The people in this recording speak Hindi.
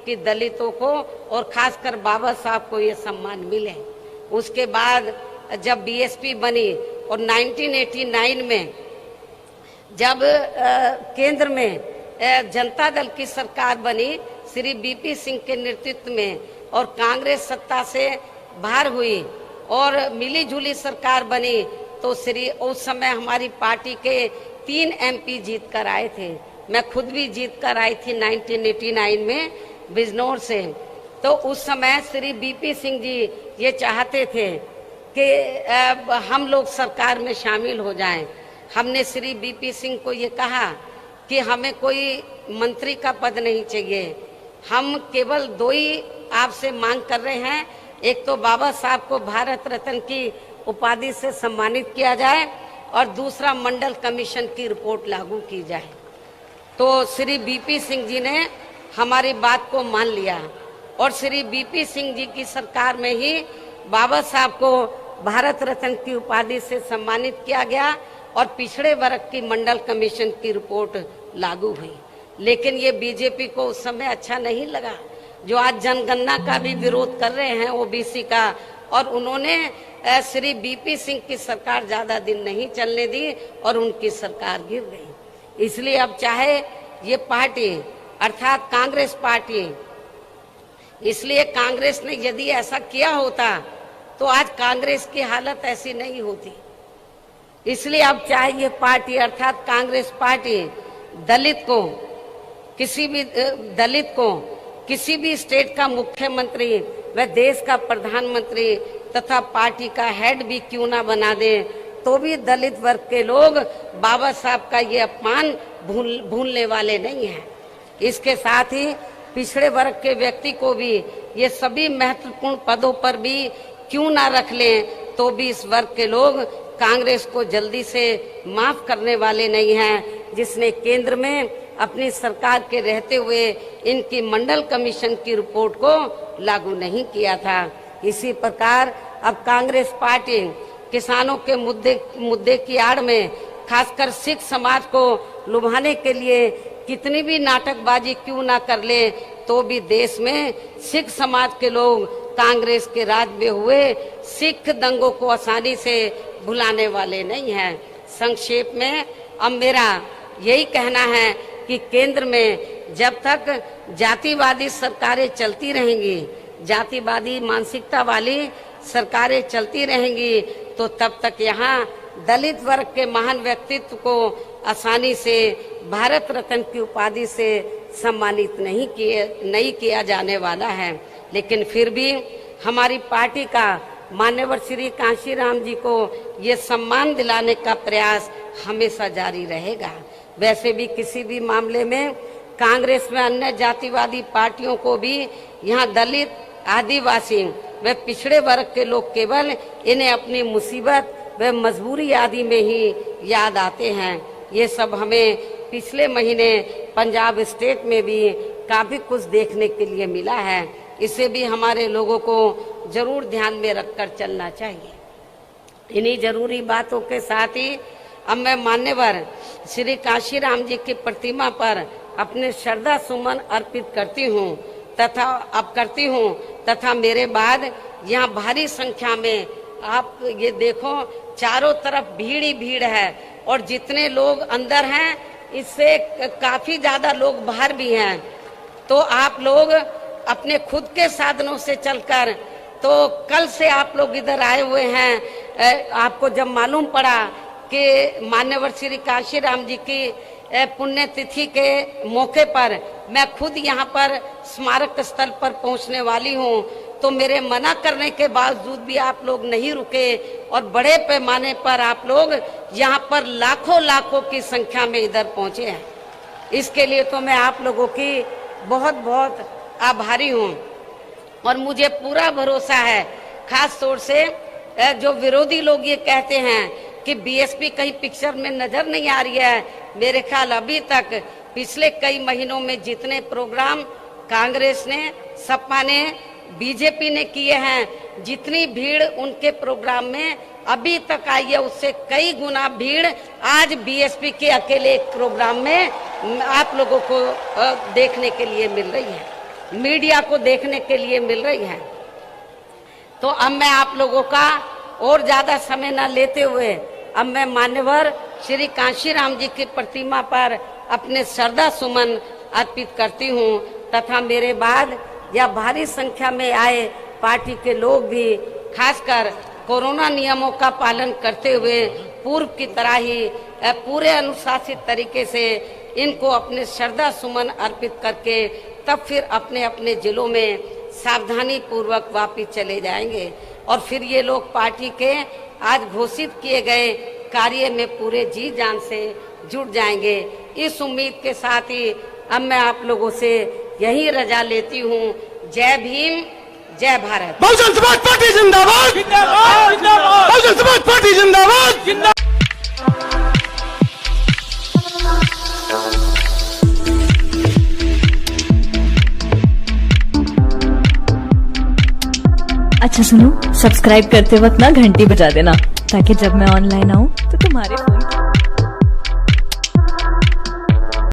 कि दलितों को और खासकर बाबा साहब को ये सम्मान मिले। उसके बाद जब बीएसपी बनी और 1989 में जब केंद्र में जनता दल की सरकार बनी श्री बीपी सिंह के नेतृत्व में और कांग्रेस सत्ता से बाहर हुई और मिली जुली सरकार बनी, तो उस समय हमारी पार्टी के 3 एमपी जीत कर आए थे। मैं खुद भी जीत कर आई थी 1989 में बिजनौर से। तो उस समय श्री बीपी सिंह जी ये चाहते थे कि हम लोग सरकार में शामिल हो जाएं। हमने श्री बीपी सिंह को ये कहा कि हमें कोई मंत्री का पद नहीं चाहिए, हम केवल 2 ही आपसे मांग कर रहे हैं। एक तो बाबा साहब को भारत रत्न की उपाधि से सम्मानित किया जाए और दूसरा मंडल कमीशन की रिपोर्ट लागू की जाए। तो श्री बीपी सिंह जी ने हमारी बात को मान लिया और श्री बीपी सिंह जी की सरकार में ही बाबा साहब को भारत रत्न की उपाधि से सम्मानित किया गया और पिछड़े वर्ग की मंडल कमीशन की रिपोर्ट लागू हुई। लेकिन ये बीजेपी को उस समय अच्छा नहीं लगा, जो आज जनगणना का भी विरोध कर रहे हैं ओबीसी का, और उन्होंने श्री बीपी सिंह की सरकार ज्यादा दिन नहीं चलने दी और उनकी सरकार गिर गई। इसलिए अब चाहे ये पार्टी अर्थात कांग्रेस पार्टी, इसलिए कांग्रेस ने यदि ऐसा किया होता तो आज कांग्रेस की हालत ऐसी नहीं होती। इसलिए अब चाहे ये पार्टी अर्थात कांग्रेस पार्टी दलित को किसी भी स्टेट का मुख्यमंत्री व देश का प्रधानमंत्री तथा पार्टी का हेड भी क्यों ना बना दे, तो भी दलित वर्ग के लोग बाबा साहब का ये अपमान भूलने वाले नहीं हैं। इसके साथ ही पिछड़े वर्ग के व्यक्ति को भी ये सभी महत्वपूर्ण पदों पर भी क्यों ना रख लें, तो भी इस वर्ग के लोग कांग्रेस को जल्दी से माफ करने वाले नहीं हैं, जिसने केंद्र में अपनी सरकार के रहते हुए इनकी मंडल कमीशन की रिपोर्ट को लागू नहीं किया था। इसी प्रकार अब कांग्रेस पार्टी किसानों के मुद्दे की आड़ में खासकर सिख समाज को लुभाने के लिए कितनी भी नाटकबाजी क्यों ना कर ले, तो भी देश में सिख समाज के लोग कांग्रेस के राज में हुए सिख दंगों को आसानी से भुलाने वाले नहीं हैं। संक्षेप में अब मेरा यही कहना है कि केंद्र में जब तक जातिवादी सरकारें चलती रहेंगी, जातिवादी मानसिकता वाली सरकारें चलती रहेंगी, तो तब तक यहाँ दलित वर्ग के महान व्यक्तित्व को आसानी से भारत रत्न की उपाधि से सम्मानित नहीं किया जाने वाला है। लेकिन फिर भी हमारी पार्टी का मान्यवर श्री कांशीराम जी को ये सम्मान दिलाने का प्रयास हमेशा जारी रहेगा। वैसे भी किसी भी मामले में कांग्रेस में अन्य जातिवादी पार्टियों को भी यहाँ दलित, आदिवासी व पिछड़े वर्ग के लोग केवल इन्हें अपनी मुसीबत व मजबूरी आदि में ही याद आते हैं। ये सब हमें पिछले महीने पंजाब स्टेट में भी काफी कुछ देखने के लिए मिला है। इसे भी हमारे लोगों को जरूर ध्यान में रखकर चलना चाहिए। इन्हीं जरूरी बातों के साथ ही अब मैं मान्यवर श्री कांशीराम जी की प्रतिमा पर अपने श्रद्धा सुमन अर्पित करती हूँ तथा मेरे बाद यहाँ भारी संख्या में आप ये देखो चारों तरफ भीड़ ही भीड़ है और जितने लोग अंदर हैं इससे काफी ज्यादा लोग बाहर भी हैं। तो आप लोग अपने खुद के साधनों से चलकर, तो कल से आप लोग इधर आए हुए हैं। आपको जब मालूम पड़ा कि मान्यवर श्री कांशीराम जी की पुण्यतिथि के मौके पर मैं खुद यहाँ पर स्मारक स्थल पर पहुँचने वाली हूँ, तो मेरे मना करने के बावजूद भी आप लोग नहीं रुके और बड़े पैमाने पर आप लोग यहाँ पर लाखों की संख्या में इधर पहुँचे हैं। इसके लिए तो मैं आप लोगों की बहुत बहुत आभारी हूँ और मुझे पूरा भरोसा है। खास तौर से जो विरोधी लोग ये कहते हैं कि बीएसपी कहीं पिक्चर में नजर नहीं आ रही है, मेरे ख्याल अभी तक पिछले कई महीनों में जितने प्रोग्राम कांग्रेस ने, सपा ने, बीजेपी ने किए हैं, जितनी भीड़ उनके प्रोग्राम में अभी तक आई है उससे कई गुना भीड़ आज बीएसपी के अकेले एक प्रोग्राम में आप लोगों को देखने के लिए मिल रही है। मीडिया को देखने के लिए मिल रही है। तो अब मैं आप लोगों का और ज्यादा समय न लेते हुए अब मैं मान्यवर श्री कांशीराम जी की प्रतिमा पर अपने श्रद्धा सुमन अर्पित करती हूँ तथा मेरे बाद यह भारी संख्या में आए पार्टी के लोग भी खासकर कोरोना नियमों का पालन करते हुए पूर्व की तरह ही पूरे अनुशासित तरीके से इनको अपने श्रद्धा सुमन अर्पित करके तब फिर अपने अपने जिलों में सावधानी पूर्वक वापिस चले जाएंगे और फिर ये लोग पार्टी के आज घोषित किए गए कार्य में पूरे जी जान से जुट जाएंगे। इस उम्मीद के साथ ही अब मैं आप लोगों से यही रजा लेती हूँ। जय भीम, जय भारत। बहुजन समाज पार्टी जिंदाबाद, जिंदाबाद, जिंदाबाद। बहुजन समाज पार्टी जिंदाबाद, जिंदाबाद। अच्छा सुनो, सब्सक्राइब करते वक्त ना घंटी बजा देना ताकि जब मैं ऑनलाइन आऊँ तो तुम्हारे फोन